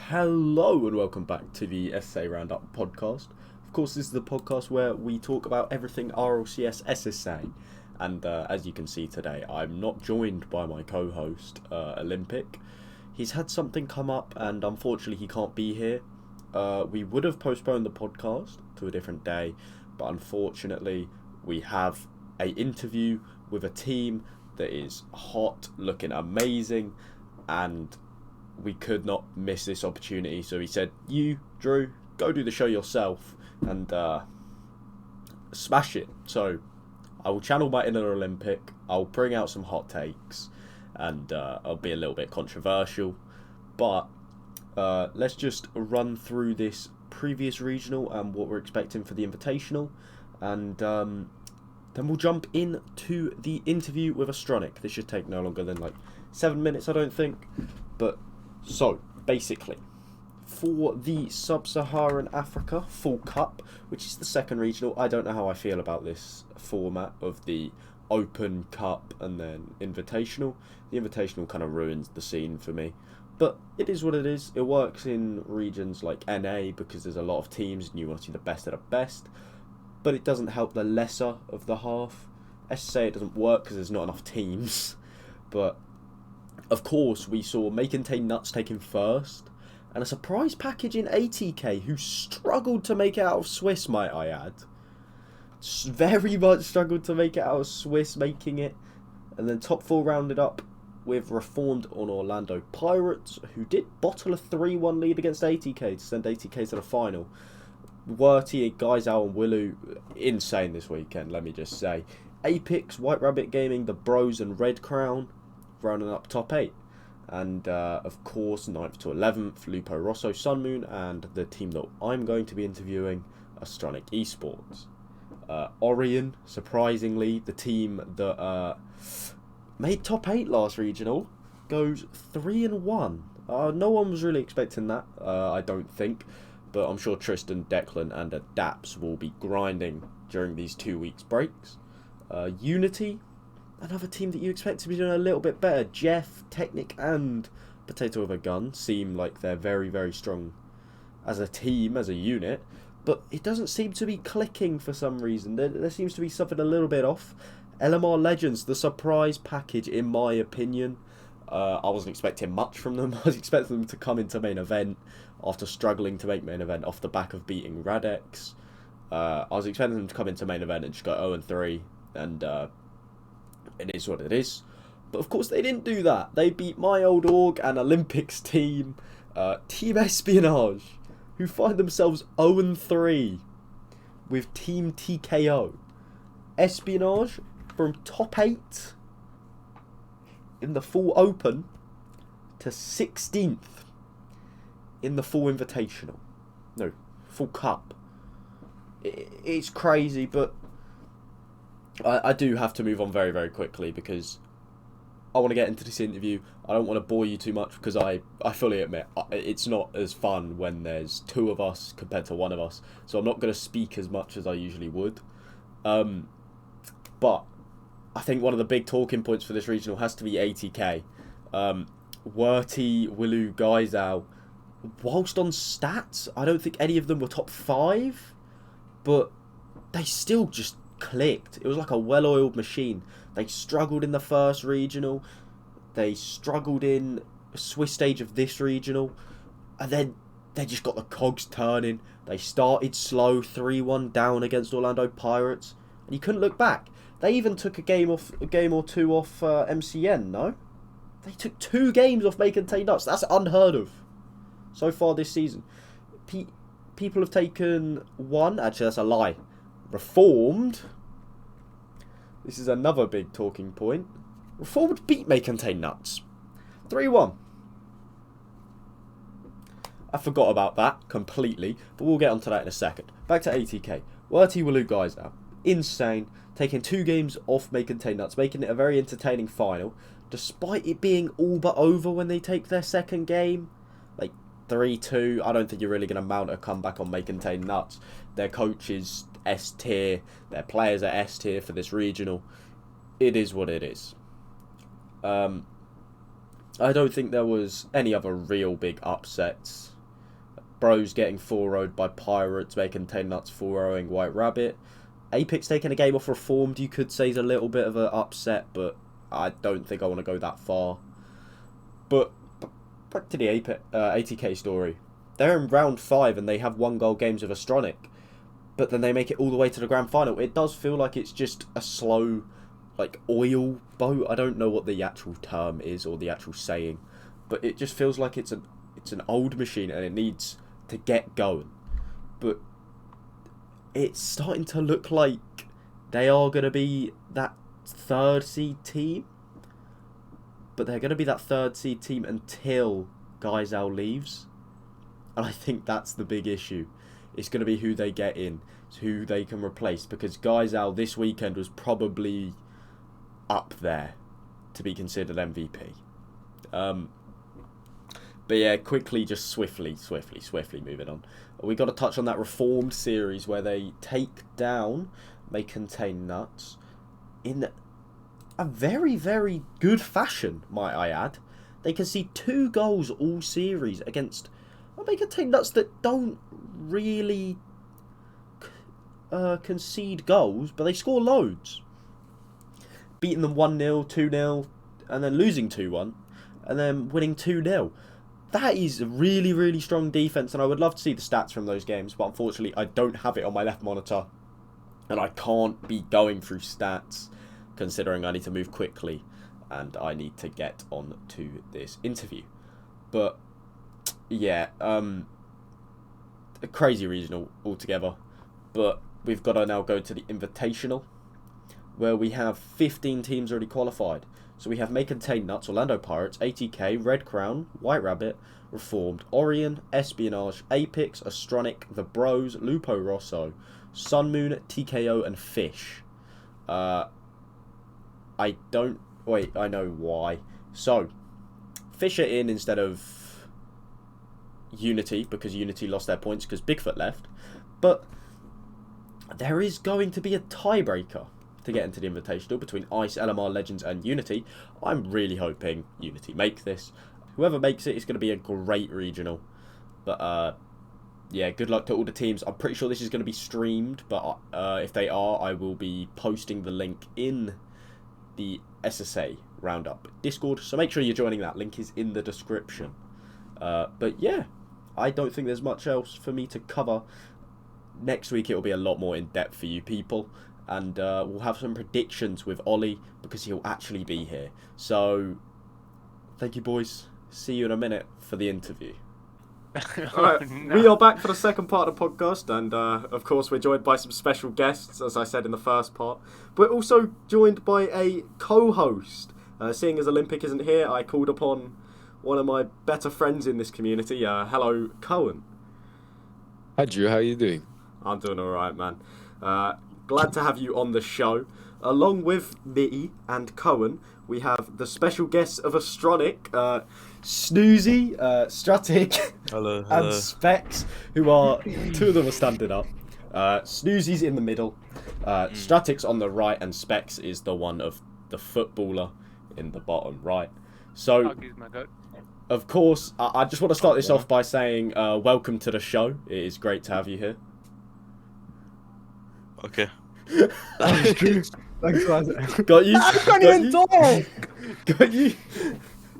Hello and welcome back to the SSA Round podcast. Of course, this is the podcast where we talk about everything RLCS SSA. And as you can see today, I'm not joined by my co-host, Olympic. He's had something come up and unfortunately he can't be here. We would have postponed the podcast to a different day, but unfortunately we have an interview with a team that is hot, looking amazing, and we could not miss this opportunity. So he said, you, Drew, go do the show yourself and smash it. So I will channel my inner Olympic. I'll bring out some hot takes and I'll be a little bit controversial. But let's just run through this previous regional and what we're expecting for the Invitational. And then we'll jump into the interview with Astronic. This should take no longer than like 7 minutes, I don't think. But so, basically, for the Sub-Saharan Africa Full Cup, which is the second regional, I don't know how I feel about this format of the Open Cup and then Invitational. The Invitational kind of ruins the scene for me. But it is what it is. It works in regions like NA because there's a lot of teams and you want to see the best of the best. But it doesn't help the lesser of the half. SSA, it doesn't work because there's not enough teams. But of course, we saw Make and Tay Nuts taken first, and a surprise package in ATK, who struggled to make it out of Swiss, might I add. Very much struggled to make it out of Swiss, making it. And then top 4 rounded up with Reformed on Orlando Pirates, who did bottle a 3-1 lead against ATK to send ATK to the final. Werty, Guizhou and Willu, insane this weekend, let me just say. Apix, White Rabbit Gaming, The Bros and Red Crown, rounding up top 8. And of course 9th to 11th, Lupo Rosso Sunmoon, and the team that I'm going to be interviewing, Astronic Esports. Orion, surprisingly, the team that made top 8 last regional, goes 3-1. No one was really expecting that, I don't think, but I'm sure Tristan, Declan and Adaps will be grinding during these 2 weeks breaks. Unity, another team that you expect to be doing a little bit better. Jeff, Technic and Potato with a Gun seem like they're very, very strong as a team, as a unit. But it doesn't seem to be clicking for some reason. There seems to be something a little bit off. LMR Legends, the surprise package in my opinion. I wasn't expecting much from them. I was expecting them to come into main event after struggling to make main event off the back of beating Radex. I was expecting them to come into main event and just go 0-3 and it is what it is. But of course they didn't do that. They beat my old org and Olympics team, Team Espionage, who find themselves 0-3 with Team TKO. Espionage from top 8 in the full open to 16th in the full invitational. No, full cup. It's crazy, but I do have to move on very, very quickly because I want to get into this interview. I don't want to bore you too much because I fully admit it's not as fun when there's 2 of us compared to 1 of us. So I'm not going to speak as much as I usually would. But I think one of the big talking points for this regional has to be ATK. Werty, Willu, Guizhou, whilst on stats, I don't think any of them were top 5, but they still just clicked. It was like a well-oiled machine. They struggled in the first regional, they struggled in Swiss stage of this regional, and then they just got the cogs turning. They started slow, 3-1 down against Orlando Pirates, and you couldn't look back. They even took a game or two off MCN. No, they took 2 games off Make and Tay Nuts. That's unheard of so far this season. People have taken 1. Actually, that's a lie. Reformed. This is another big talking point. Reformed beat Make and Tay Nuts 3-1. I forgot about that completely, but we'll get onto that in a second. Back to ATK. Werty Willu Guizhou, insane. Taking 2 games off Make and Tay Nuts, making it a very entertaining final, despite it being all but over when they take their second game. Like 3-2. I don't think you're really going to mount a comeback on Make and Tay Nuts. Their coach is S tier. Their players are S tier for this regional. It is what it is. I don't think there was any other real big upsets Bros getting 4-0'd by Pirates, making 10 nuts 4-0ing White Rabbit. Apex taking a game off Reformed, you could say, is a little bit of an upset, but I don't think I want to go that far. But back to the ATK story. They're in round 5 and they have 1-goal games of Astronic, but then they make it all the way to the grand final. It does feel like it's just a slow, like, oil boat. I don't know what the actual term is or the actual saying, but it just feels like it's an old machine and it needs to get going. But it's starting to look like they are going to be that 3rd seed team, but they're going to be that 3rd seed team until Geisel leaves, and I think that's the big issue. It's going to be who they get in, who they can replace, because Geisel this weekend was probably up there to be considered MVP. But yeah, quickly, just swiftly moving on. We got to touch on that Reformed series where they take down May Contain Nuts in a very, very good fashion, might I add. They concede 2 goals all series against May Contain Nuts that don't really concede goals, but they score loads. Beating them 1-0, 2-0, and then losing 2-1, and then winning 2-0. That is a really, really strong defence, and I would love to see the stats from those games, but unfortunately I don't have it on my left monitor, and I can't be going through stats, considering I need to move quickly, and I need to get on to this interview. But, yeah, a crazy regional altogether, but we've got to now go to the Invitational, where we have 15 teams already qualified. So we have May Contain Nuts, Orlando Pirates, ATK, Red Crown, White Rabbit, Reformed, Orion, Espionage, Apex, Astronic, The Bros, Lupo Rosso, Sun Moon, TKO, and Fish. I know why. So, Fish are in instead of Unity, because Unity lost their points because Bigfoot left. But there is going to be a tiebreaker to get into the Invitational between Ice, LMR Legends and Unity. I'm really hoping Unity make this. Whoever makes it is going to be a great regional. But yeah, good luck to all the teams. I'm pretty sure this is going to be streamed, but if they are, I will be posting the link in the SSA Roundup Discord, so make sure you're joining that. Link is in the description. But yeah, I don't think there's much else for me to cover. Next week it will be a lot more in depth for you people. And we'll have some predictions with Ollie, because he'll actually be here. So, thank you, boys. See you in a minute for the interview. Alright, no. We are back for the second part of the podcast, and of course we're joined by some special guests, as I said in the first part. But we're also joined by a co-host. Seeing as Olympic isn't here, I called upon one of my better friends in this community. Hello, Cohen. Hi, Drew. How are you doing? I'm doing alright, man. Glad to have you on the show. Along with me and Cohen, we have the special guests of Astronic, Snoozy, Stratic, hello. And Specs, who are, 2 of them are standing up. Snoozy's in the middle, Stratic's on the right, and Specs is the one of the footballer in the bottom right. So, of course, I just want to start this off by saying welcome to the show. It is great to have you here. Okay. Thanks, Isaac. Got you. I can't even talk. Got you.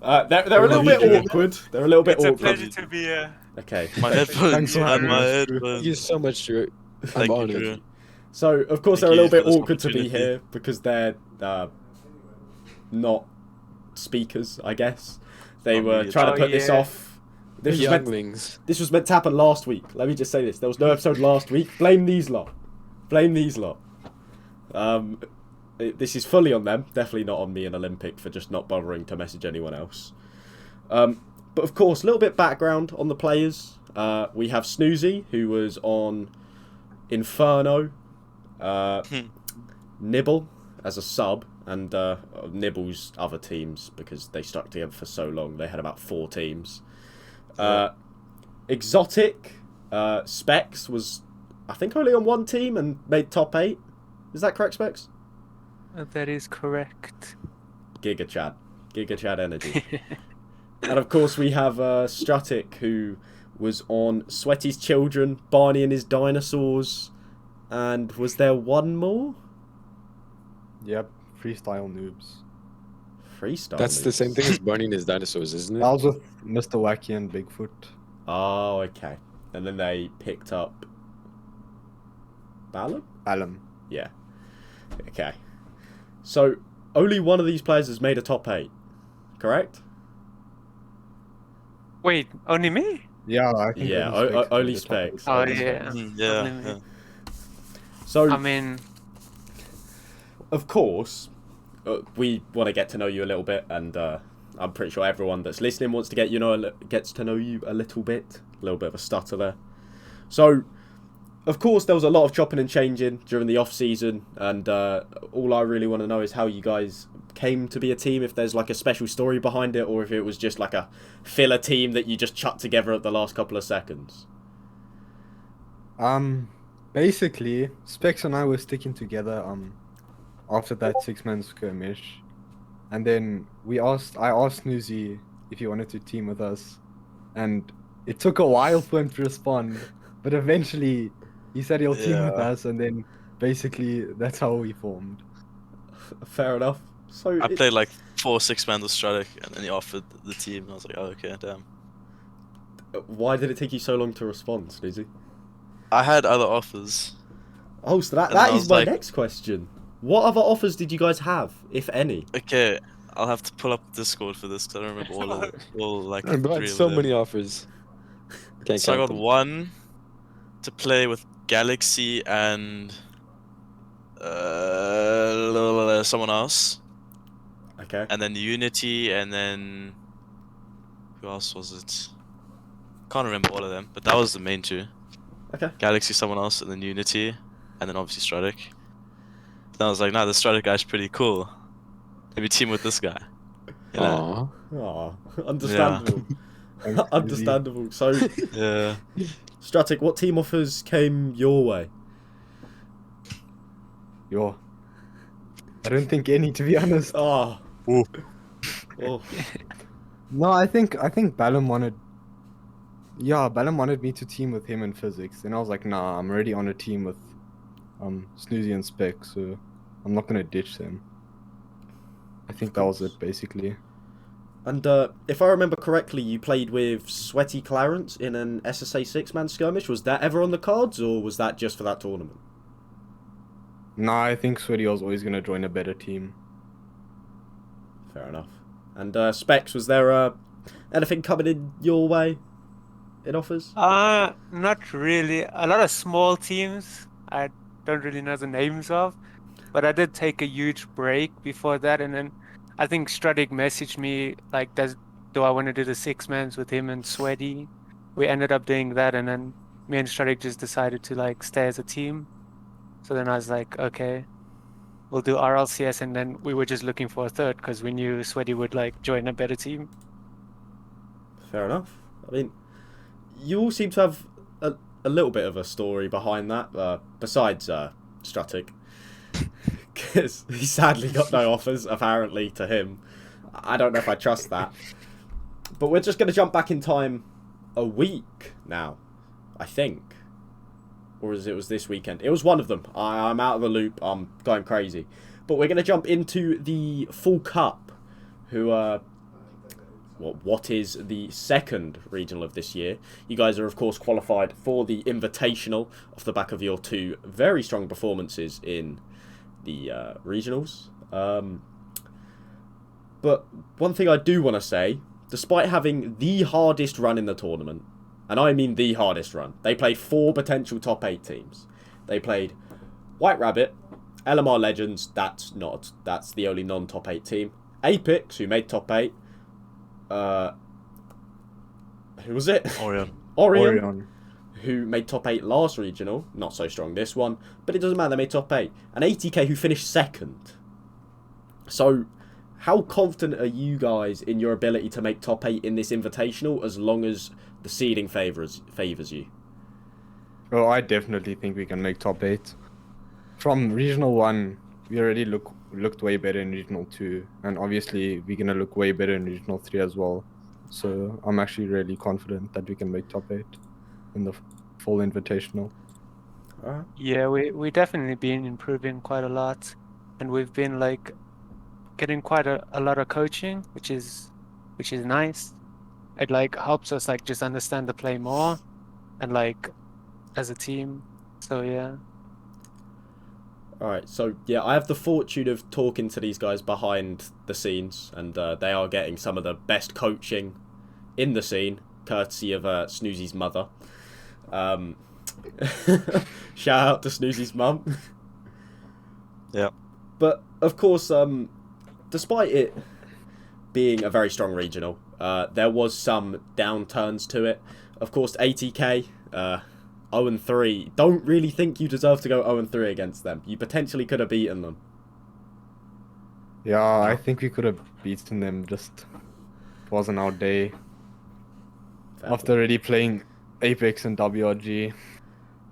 They're a little bit awkward. They're a little bit awkward. It's a pleasure to be here. Okay. My headphones. Thanks for having my us. headphones. Thank you so much, Drew. Thank you, Drew. So, of course, Thank they're a little you bit for this awkward to be opportunity. here because they're not speakers, I guess. They were trying to put this off. This was meant to happen last week. Let me just say this. There was no episode last week. Blame these lot. Blame these lot. This is fully on them. Definitely not on me and Olympic for just not bothering to message anyone else. But of course, a little bit background on the players. We have Snoozy, who was on Inferno. Nibble as a sub, and Nibble's other teams, because they stuck together for so long. They had about 4 teams. Exotic, Specs was, I think, only on 1 team and made top 8. Is that correct, Specs? That is correct. Giga Chad energy. And of course we have Stratic, who was on Sweaty's Children, Barney and his Dinosaurs, and was there one more? Yep, freestyle noobs. Freestyle. That's the Noobs. same thing as burning his dinosaurs, isn't That it? was with Mr. Wacky and Bigfoot. Oh, okay. And then they picked up Ballum? Alum. Yeah. Okay. So only one of these players has made a top 8, correct? Wait, only me? Yeah, I think Yeah, only only Specs. Specs. Oh Only yeah. Specs. Only Yeah. me. yeah. So I mean, of course, we want to get to know you a little bit, and I'm pretty sure everyone that's listening wants to gets to know you a little bit of a stutter there. So, of course, there was a lot of chopping and changing during the off season, and all I really want to know is how you guys came to be a team. If there's like a special story behind it, or if it was just like a filler team that you just chucked together at the last couple of seconds. Basically, Specs and I were sticking together after that 6-man skirmish, and then I asked Snoozy if he wanted to team with us, and it took a while for him to respond, but eventually he said he'll team with Yeah. us, and then basically that's how we formed. Fair enough. So I played like 4 6-man with Astronic, and then he offered the team. And I was like, oh, okay, damn. Why did it take you so long to respond, Snoozy? I had other offers. Oh, so that And I is was my like- next question. What other offers did you guys have, if any? Okay, I'll have to pull up Discord for this because I don't remember all of it. All like Bro, I 3 had of so them. many offers. Can't So I count got them. one to play with Galaxy and someone else, Okay. and then Unity, and then who else was it? Can't remember all of them, but that was the main 2. Okay. Galaxy, someone else, and then Unity, and then obviously Stratic. Then I was like, nah, the Stratic guy's pretty cool. Maybe team with this guy. You know? Aw. Aw, understandable. Thanks, Snoozy. Understandable. So, Yeah. Stratic, what team offers came your way? Yo, I don't think any, to be honest. Ah. Ooh. Oh. No, I think Ballum wanted. Yeah, Ballum wanted me to team with him in physics, and I was like, nah, I'm already on a team with Snoozy and Spec, so I'm not gonna ditch them. I think that was it basically. And if I remember correctly, you played with Sweaty Clarence in an SSA 6-man skirmish. Was that ever on the cards, or was that just for that tournament? Nah, I think Sweaty was always gonna join a better team. Fair enough. And Specs, was there anything coming in your way in offers? not really. A lot of small teams I don't really know the names of, but I did take a huge break before that, and then I think Stratic messaged me like, do I want to do the 6-mans with him and Sweaty? We ended up doing that, and then me and Stratic just decided to like stay as a team. So then I was like, okay, we'll do RLCS, and then we were just looking for a third because we knew Sweaty would like join a better team. Fair enough. I mean, you all seem to have a little bit of a story behind that, besides Stratic. Because he sadly got no offers, apparently, to him. I don't know if I trust that. But we're just going to jump back in time a week now, I think. Or it was this weekend. It was one of them. I'm out of the loop. I'm going crazy. But we're going to jump into the Full Cup, who what is the second regional of this year. You guys are, of course, qualified for the Invitational off the back of your 2 very strong performances in the regionals. But one thing I do want to say, despite having the hardest run in the tournament, and I mean the hardest run, they played 4 potential top 8 teams. They played White Rabbit, LMR Legends, that's the only non-top 8 team. Apix, who made top 8. Who was it? Orion, who made top 8 last regional. Not so strong this one, but it doesn't matter, they made top 8. And 80k, who finished second. So, how confident are you guys in your ability to make top 8 in this invitational, as long as the seeding favours you? Oh, I definitely think we can make top 8. From Regional 1, we already looked way better in Regional 2, and obviously we're gonna look way better in Regional 3 as well. So I'm actually really confident that we can make top 8 in the full invitational. Alright. Yeah, we definitely been improving quite a lot, and we've been like getting quite a lot of coaching, which is nice. It like helps us like just understand the play more and like as a team. So yeah. Alright, so yeah, I have the fortune of talking to these guys behind the scenes, and they are getting some of the best coaching in the scene, courtesy of Snoozy's mother. Shout out to Snoozy's mum. Yeah. But of course, despite it being a very strong regional, there was some downturns to it. Of course, 80k, 0-3. Don't really think you deserve to go 0-3 against them. You potentially could have beaten them. Yeah, I think we could have beaten them, just it wasn't our day. Fair After already playing Apex and WRG.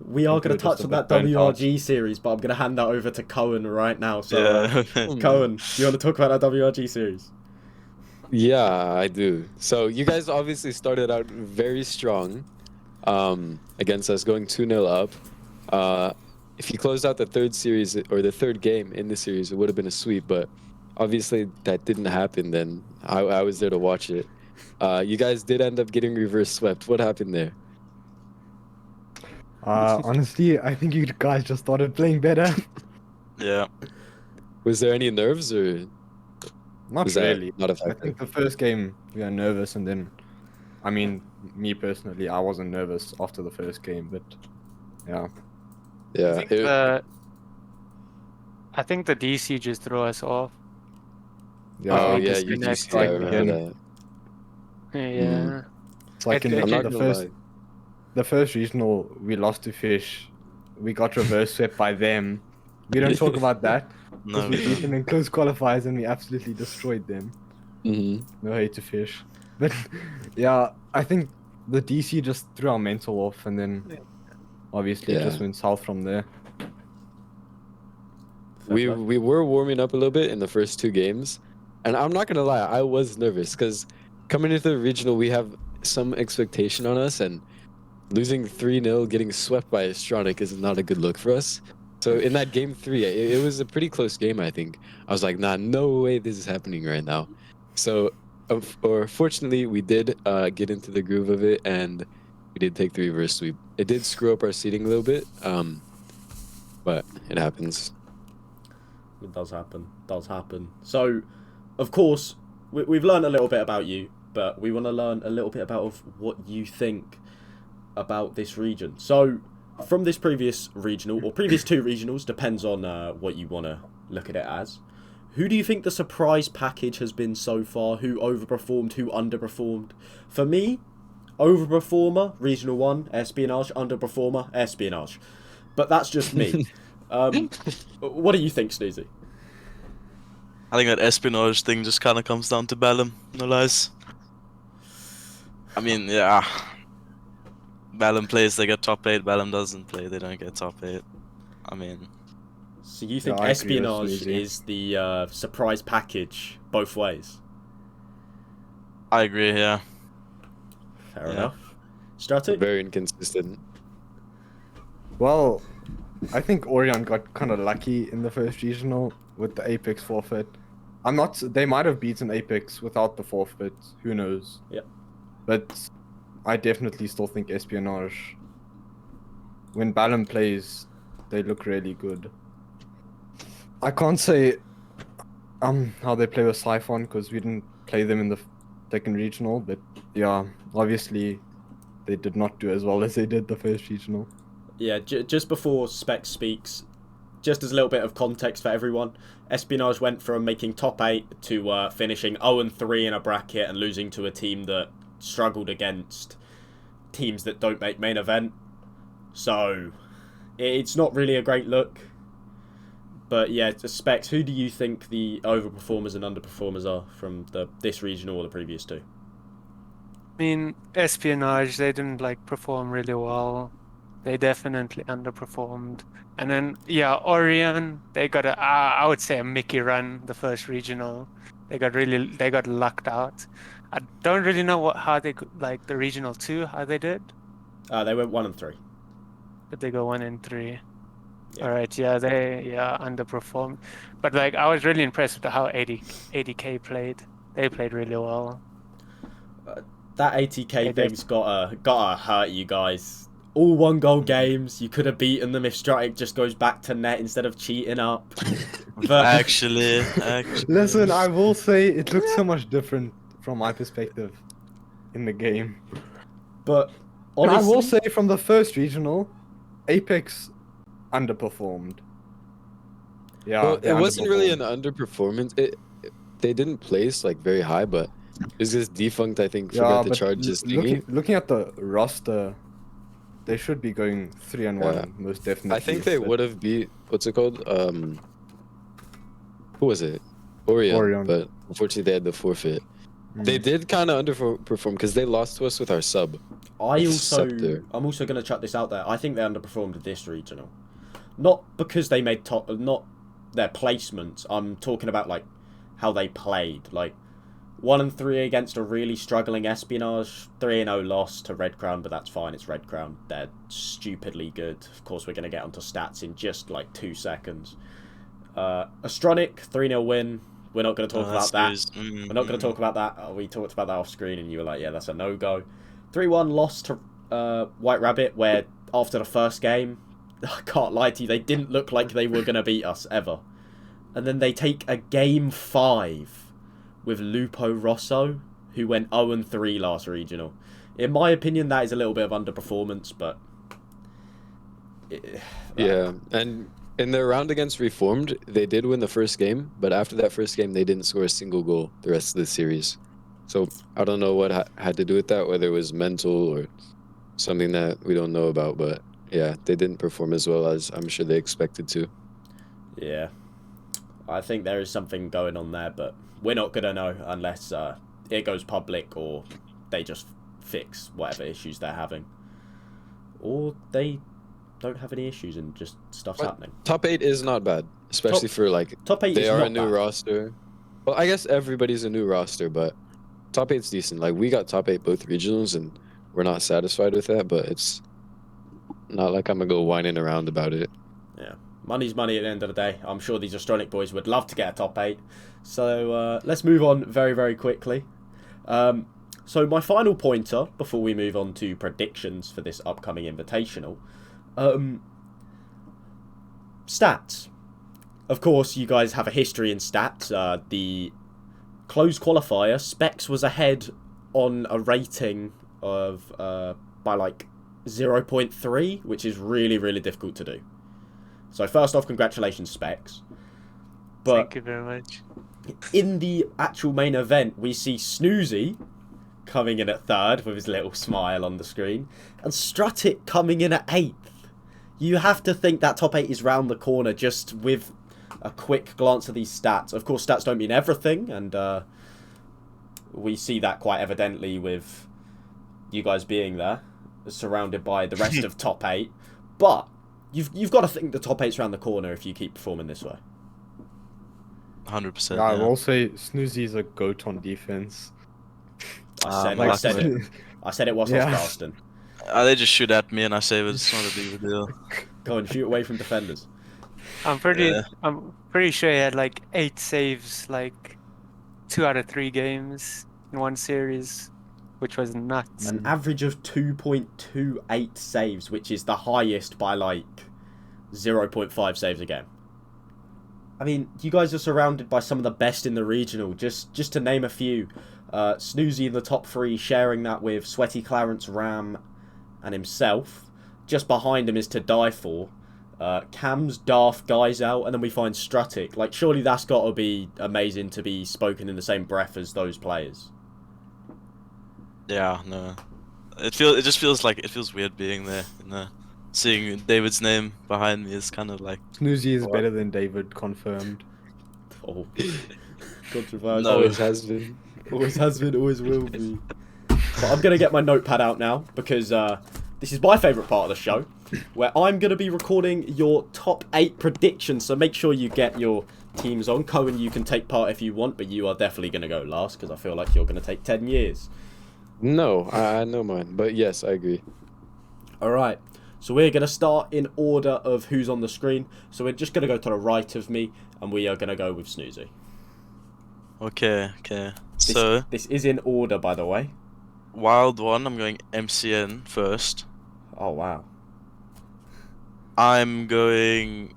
We are People going to are just touch a on bit that burnt out. WRG series, but I'm going to hand that over to Cohen right now. So, Yeah. Cohen, do you want to talk about that WRG series? Yeah, I do. So you guys obviously started out very strong against us, going 2-0 up. If you closed out the third series or the third game in the series, it would have been a sweep, but obviously that didn't happen then. I was there to watch it. You guys did end up getting reverse swept. What happened there? Honestly, I think you guys just started playing better. Yeah. Was there any nerves or Not was that really. not a I factor? think the first game we were nervous, and then, I mean, me personally, I wasn't nervous after the first game, but yeah. Yeah. I think the DC just threw us off. Yeah, Oh we yeah, disconnect, UGC, I like, remember again. that. Yeah. It's like in It I'm not the gonna first lie. the first regional we lost to Fish. We got reverse swept by them. We don't talk about that because No, we we beat don't. them in close qualifiers and we absolutely destroyed them. Hmm. No hate to Fish, but yeah, I think the DC just threw our mental off, and then obviously it just Yeah. went south from there. We were warming up a little bit in the first two games, and I'm not gonna lie, I was nervous because coming into the regional, we have some expectation on us, and losing 3-0, getting swept by Astronic is not a good look for us. So in that game 3, it was a pretty close game. I think I was like, nah, no way this is happening right now. So, fortunately, we did get into the groove of it, and we did take the reverse sweep. It did screw up our seating a little bit, but it happens. It does happen. Does happen. So, of course, we've learned a little bit about you, but we want to learn a little bit about of what you think about this region. So, from this previous regional, or previous two regionals, depends on what you want to look at it as. Who do you think the surprise package has been so far? Who overperformed? Who underperformed? For me, overperformer, Regional 1, Espionage. Underperformer, Espionage. But that's just me. What do you think, Snoozy? I think that espionage thing just kind of comes down to Bellum, no lies. I mean, yeah. Bellum plays, they get top 8. Bellum doesn't play, they don't get top 8. I mean, So you think Yeah, I agree with Espionage Snoozy. is the surprise package both ways? I agree, yeah. Fair Yeah. enough. Stratic? Very inconsistent. Well, I think Orion got kind of lucky in the first regional with the Apex forfeit. They might have beaten Apex without the forfeit. Who knows? Yeah. But I definitely still think Espionage. When Balam plays, they look really good. I can't say how they play with Siphon because we didn't play them in the second regional, but yeah, obviously they did not do as well as they did the first regional. Yeah, just before Specs speaks, just as a little bit of context for everyone, Espionage went from making top 8 to finishing 0-3 in a bracket and losing to a team that struggled against teams that don't make main event. So, it's not really a great look. But yeah, Specs, who do you think the overperformers and underperformers are from this regional or the previous two? I mean, Espionage, they didn't like perform really well. They definitely underperformed. And then, yeah, Orion, they got I would say a Mickey run the first regional. They got lucked out. I don't really know how they like the regional 2, how they did. They went 1 and 3. But they go 1 and 3. Yeah. All right, yeah, they underperformed. But like I was really impressed with how 80K played. They played really well. That 80K They did. thing's gotta hurt you guys. All 1-goal games. You could have beaten them if Stratic just goes back to net instead of cheating up. But Actually. Listen, I will say it looks so much different from my perspective in the game. but And I will honestly, say from the first regional, Apex underperformed. Yeah, Well, they it wasn't really an underperformed. underperformance. They didn't place like very high, but it's just defunct. I think Yeah, forgot to but charge his thingy. looking at the roster, they should be going 3-1 most definitely. I think they but- would have beat what's it called? Who was it? Orion. But unfortunately, they had the forfeit. They did kind of underperform because they lost to us with our sub. I'm also going to chuck this out there. I think they underperformed this regional. Not because they made not their placements. I'm talking about like how they played. Like 1 and 3 against a really struggling Espionage. 3-0 loss to Red Crown, but that's fine. It's Red Crown. They're stupidly good. Of course, we're going to get onto stats in just like 2 seconds. Astronic 3-0 win. We're not going to talk about that. We're not going to talk about that. We talked about that off screen, and you were like, "Yeah, that's a no-go." 3-1 loss to White Rabbit, where after the first game, I can't lie to you, they didn't look like they were going to beat us ever. And then they take a game 5 with Lupo Rosso, who went 0-3 last regional. In my opinion, that is a little bit of underperformance, but Yeah, and in their round against Reformed, they did win the first game, but after that first game, they didn't score a single goal the rest of the series. So I don't know what had to do with that, whether it was mental or something that we don't know about, but yeah, they didn't perform as well as I'm sure they expected to. yeah, I think there is something going on there, but we're not going to know unless it goes public or they just fix whatever issues they're having. Or they don't have any issues and just stuff's happening. Top 8 is not bad, especially for like Top 8 they is are not a new bad. roster. Well, I guess everybody's a new roster, but top 8's decent. Like we got top 8 both regionals, and we're not satisfied with that. But it's not like I'm gonna go whining around about it. Yeah, money's money at the end of the day. I'm sure these Astronic boys would love to get a top 8. So let's move on very, very quickly. So my final pointer before we move on to predictions for this upcoming invitational. Stats. Of course, you guys have a history in stats. The closed qualifier, Specs was ahead on a rating of by like 0.3, which is really, really difficult to do. So first off, congratulations, Specs. But Thank you very much. in the actual main event, we see Snoozy coming in at 3rd with his little smile on the screen, and Strutic coming in at 8th. You have to think that top 8 is round the corner just with a quick glance at these stats. Of course, stats don't mean everything, and we see that quite evidently with you guys being there, surrounded by the rest of top 8. But you've got to think the top 8's round the corner if you keep performing this way. 100%. Yeah, I will say Snoozy's a goat on defense. I said it whilst I was casting. They just shoot at me and I say it's not a big of a deal. Go and shoot away from defenders. I'm pretty sure he had like 8 saves, like 2 out of 3 games in one series, which was nuts. An average of 2.28 saves, which is the highest by like 0.5 saves a game. I mean, you guys are surrounded by some of the best in the regional. Just to name a few, Snoozy in the top 3, sharing that with Sweaty Clarence, Ram, and himself. Just behind him is To Die For. Cam's Daft Guys out, and then we find Strutic. Like, surely that's got to be amazing to be spoken in the same breath as those players. Yeah, no. It just feels like it feels weird being there and seeing David's name behind me is kind of like Snoozy is better than David, confirmed. Oh, controversial. No. Always has been. Always has been, always will be. But I'm going to get my notepad out now because this is my favourite part of the show, where I'm going to be recording your top 8 predictions. So make sure you get your teams on. Cohen, you can take part if you want, but you are definitely going to go last because I feel like you're going to take 10 years. No, I know mine, but yes, I agree. All right. So we're going to start in order of who's on the screen. So we're just going to go to the right of me, and we are going to go with Snoozy. Okay. So This is in order, by the way. Wild one, I'm going MCN first. Oh, wow. I'm going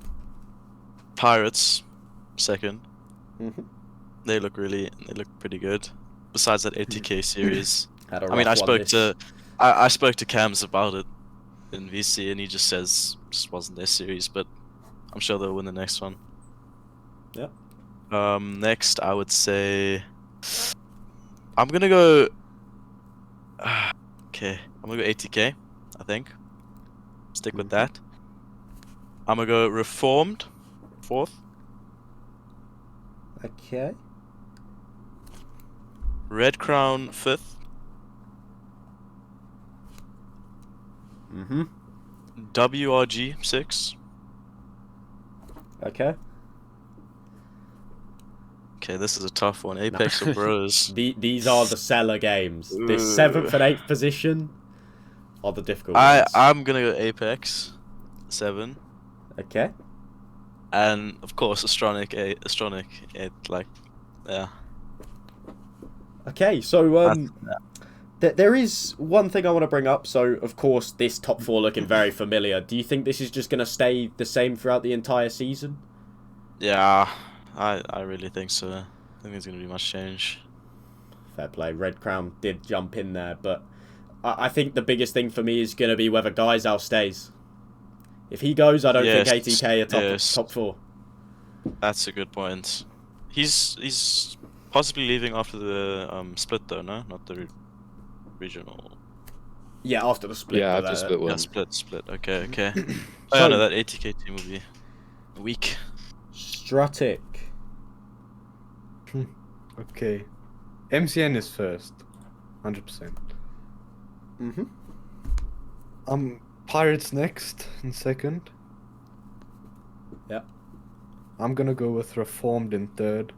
Pirates second. Mm-hmm. They look pretty good. Besides that ATK series. Had a I mean, I rough one spoke to Cams about it in VC, and he just says just wasn't their series, but I'm sure they'll win the next one. Yep. Next, I would say I'm gonna go. Okay, I'm gonna go ATK. I think. Stick with that. I'm gonna go Reformed, fourth. Okay. Red Crown, fifth. Mm-hmm. WRG, sixth. Okay. Okay, this is a tough one. Apex or Bros? These are the seller games. This Ooh. 7th and 8th position are the difficult ones. I'm gonna go Apex, 7. Okay. And of course Astronic, 8, like, yeah. Okay, so That's- there is one thing I want to bring up. So of course this top 4 looking very familiar. Do you think this is just going to stay the same throughout the entire season? Yeah, I really think so. I think there's gonna be much change. Fair play. Red Crown did jump in there, but I think the biggest thing for me is going to be whether Geyser stays. If he goes, I don't think ATK are top 4. That's a good point. He's possibly leaving after the split though, no? Not the regional. Yeah, after the split. Yeah, but, after split one. Yeah, split. Okay. So- I know that ATK team will be weak. Stratic. Okay. MCN is first. 100%. Mm-hmm. Pirates next in second. Yeah. I'm gonna go with Reformed in third.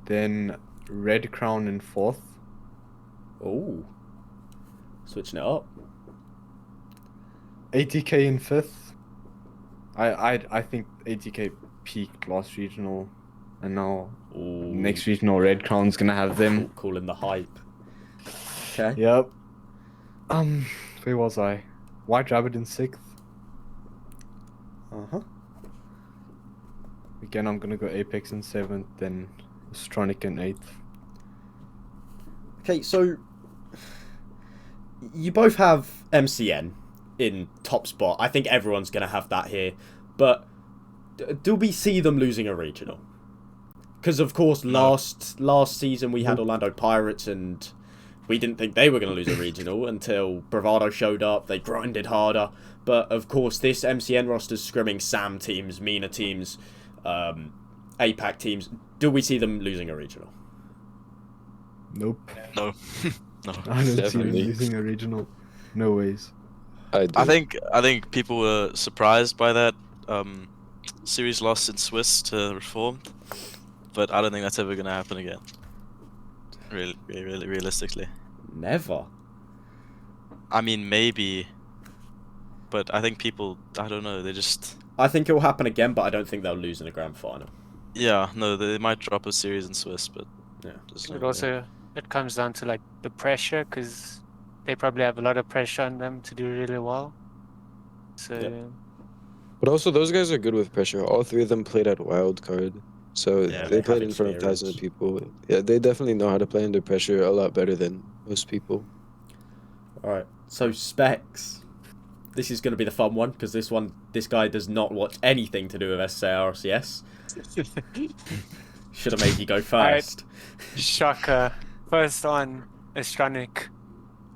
Then Red Crown in fourth. Oh. Switching it up. ATK in fifth. I think ATK peaked last regional, and now Ooh. next regional Red Crown's gonna have them. Calling the hype. Okay. Yep. Where was I? White Rabbit in sixth. Uh-huh. Again, I'm gonna go Apex in seventh, then Astronic in eighth. Okay, so you both have MCN in top spot. I think everyone's going to have that here. But do we see them losing a regional? Because, of course, last season we had Orlando Pirates and we didn't think they were going to lose a regional until Bravado showed up. They grinded harder. But, of course, this MCN roster's scrimming SAM teams, MENA teams, APAC teams. Do we see them losing a regional? Nope. No. No. I don't see them Definitely. losing a regional. No ways. I think people were surprised by that series loss in Swiss to Reformed, but I don't think that's ever gonna happen again. Really, realistically. Never. I mean, maybe, but I think people, I don't know, they just. I think it will happen again, but I don't think they'll lose in the grand final. Yeah, no, they might drop a series in Swiss, but Yeah. just It also it comes down to like the pressure, because they probably have a lot of pressure on them to do really well. So Yep. But also, those guys are good with pressure. All 3 of them played at Wild Card, so Yeah, they they played have in front of thousands of experience. people. Yeah, they definitely know how to play under pressure a lot better than most people. Alright, so Specs. This is going to be the fun one, because this guy does not watch anything to do with SSA RCS. Should have made you go first. shocker. First on Astronic.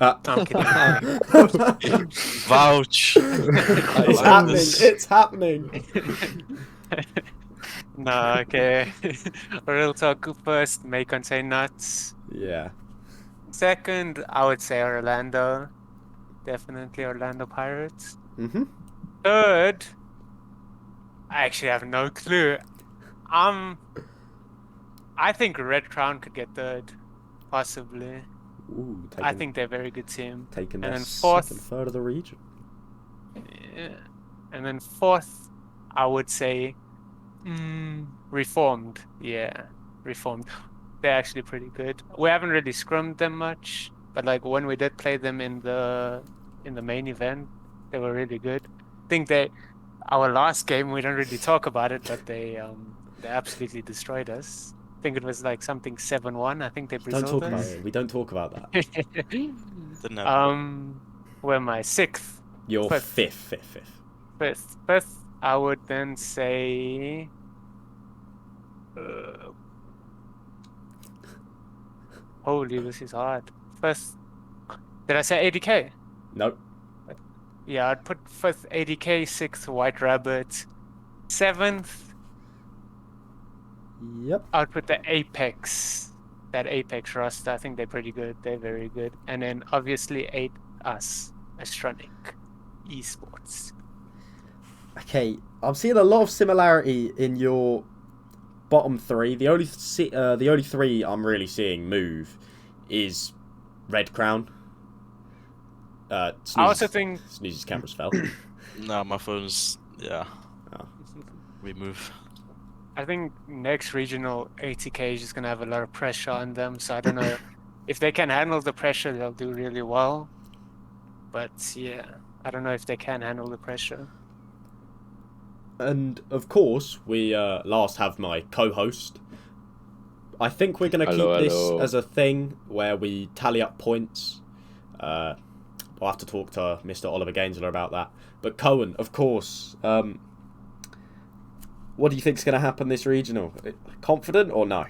Ah. No, I'm kidding. vouch. It's happening. It's happening. No, okay. Real talk first may contain nuts. Yeah. Second, I would say Orlando. Definitely Orlando Pirates. Mm-hmm. Third, I actually have no clue. I think Red Crown could get third, possibly. Ooh, I think they're a very good team. taking And their then second, fourth, third of the region. yeah. And then fourth, I would say, Reformed. Yeah, Reformed. They're actually pretty good. We haven't really scrummed them much, but like when we did play them in the main event, they were really good. I think our last game we don't really talk about it, but they absolutely destroyed us. I think it was like something 7-1. I think they Don't Braziled talk about us. it. We don't talk about that. Didn't happen. Where am I? Sixth, You're Fifth. Fifth. I would then say. Holy, this is hard. First, did I say 80k? Nope. Yeah, I'd put fifth 80k, sixth White Rabbit, seventh. Yep. I'd put the Apex, that Apex roster. I think they're pretty good. They're very good. And then obviously eight us, Astronic, esports. Okay, I'm seeing a lot of similarity in your bottom three. The only three I'm really seeing move is Red Crown. I also think Snoozy's cameras fell. No, my phone's yeah. Oh. We move. I think next regional 80k is just gonna have a lot of pressure on them. So I don't know if they can handle the pressure, they'll do really well. But yeah, I don't know if they can handle the pressure. And of course, we last have my co-host. I think we're going to keep this as a thing where we tally up points. I'll have to talk to Mr. Oliver Gainsler about that. But Cohen, of course, what do you think is going to happen this regional? Confident or no?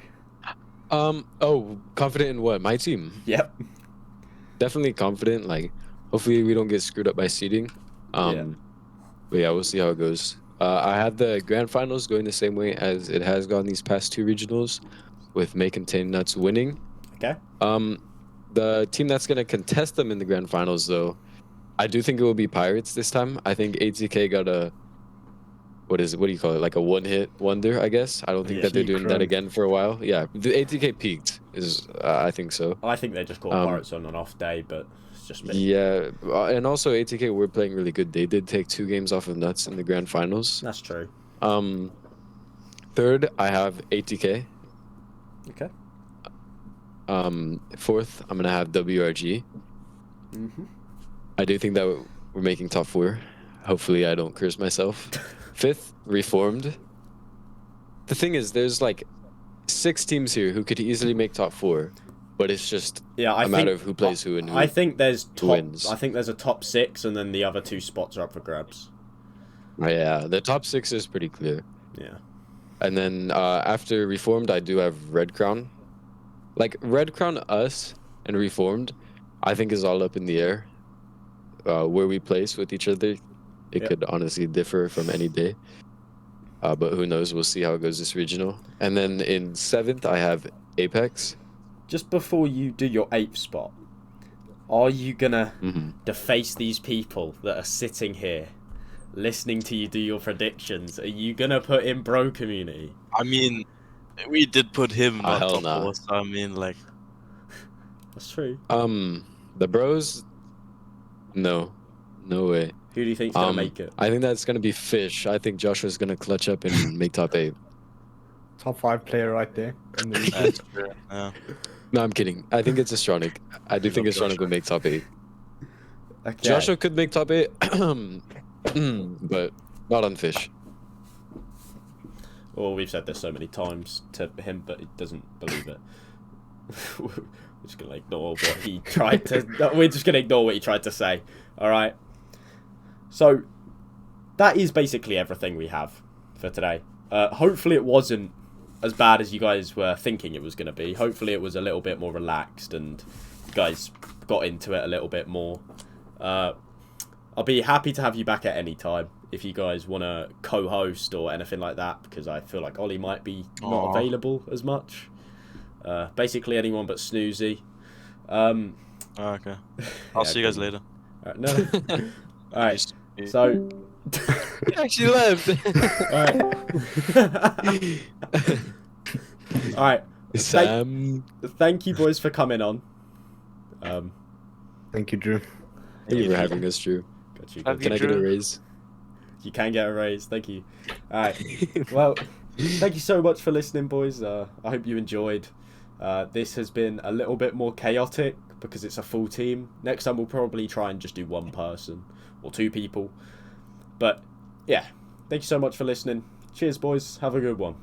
Confident in what? My team. Yep. Definitely confident. Like, hopefully we don't get screwed up by seeding. Yeah. But yeah, we'll see how it goes. I had the grand finals going the same way as it has gone these past two regionals, with May Contain Nuts winning. Okay. The team that's gonna contest them in the grand finals, though, I do think it will be Pirates this time. I think ATK got a what do you call it? Like a one-hit wonder, I guess. I don't think that they're doing that again for a while. Yeah, the ATK peaked. I think so. I think they just caught Pirates on an off day, but it's just me. Yeah, and also ATK were playing really good. They did take 2 games off of Nuts in the grand finals. That's true. Third, I have ATK. Okay. Fourth, I'm gonna have WRG. Mm-hmm. I do think that we're making top 4. Hopefully, I don't curse myself. Fifth, Reformed. The thing is, there's like 6 teams here who could easily make top 4, but it's just a matter of who plays who and who. I think there's wins. I think there's a top 6, and then the other 2 spots are up for grabs. Yeah, the top 6 is pretty clear. Yeah. And then after Reformed, I do have Red Crown. Like Red Crown, us, and Reformed, I think is all up in the air. Where we place with each other, it could honestly differ from any day. But who knows? We'll see how it goes this regional. And then in 7th, I have Apex. Just before you do your 8th spot, are you gonna deface these people that are sitting here, listening to you do your predictions? Are you gonna put in Bro Community? I mean, we did put him not hell top nah. 4, so I mean, like... That's true. The bros, no way. Who do you think's gonna make it? I think that's gonna be Fish. I think Joshua's gonna clutch up and make top 8. Top 5 player right there. In the region. That's true. Yeah. No, I'm kidding. I think it's Astronic. I do think Astronic will make top 8. Okay. Joshua could make top 8, but not on Fish. Well, we've said this so many times to him, but he doesn't believe it. We're just gonna ignore what he tried to. We're just gonna ignore what he tried to say. All right. So that is basically everything we have for today. Hopefully, it wasn't as bad as you guys were thinking it was going to be. Hopefully, it was a little bit more relaxed and you guys got into it a little bit more. I'll be happy to have you back at any time if you guys want to co-host or anything like that, because I feel like Ollie might be not available as much. Basically, anyone but Snoozy. Okay. I'll see you guys later. No. All right. So He actually left. All right. Sam. Thank you, boys, for coming on. Thank you, Drew. Thank you for having us, Drew. Got you. Love Got Can you. I get a Drew. raise? You can get a raise. Thank you. All right. Well, thank you so much for listening, boys. I hope you enjoyed. This has been a little bit more chaotic because it's a full team. Next time we'll probably try and just do one person or two people. But yeah, thank you so much for listening. Cheers, boys. Have a good one.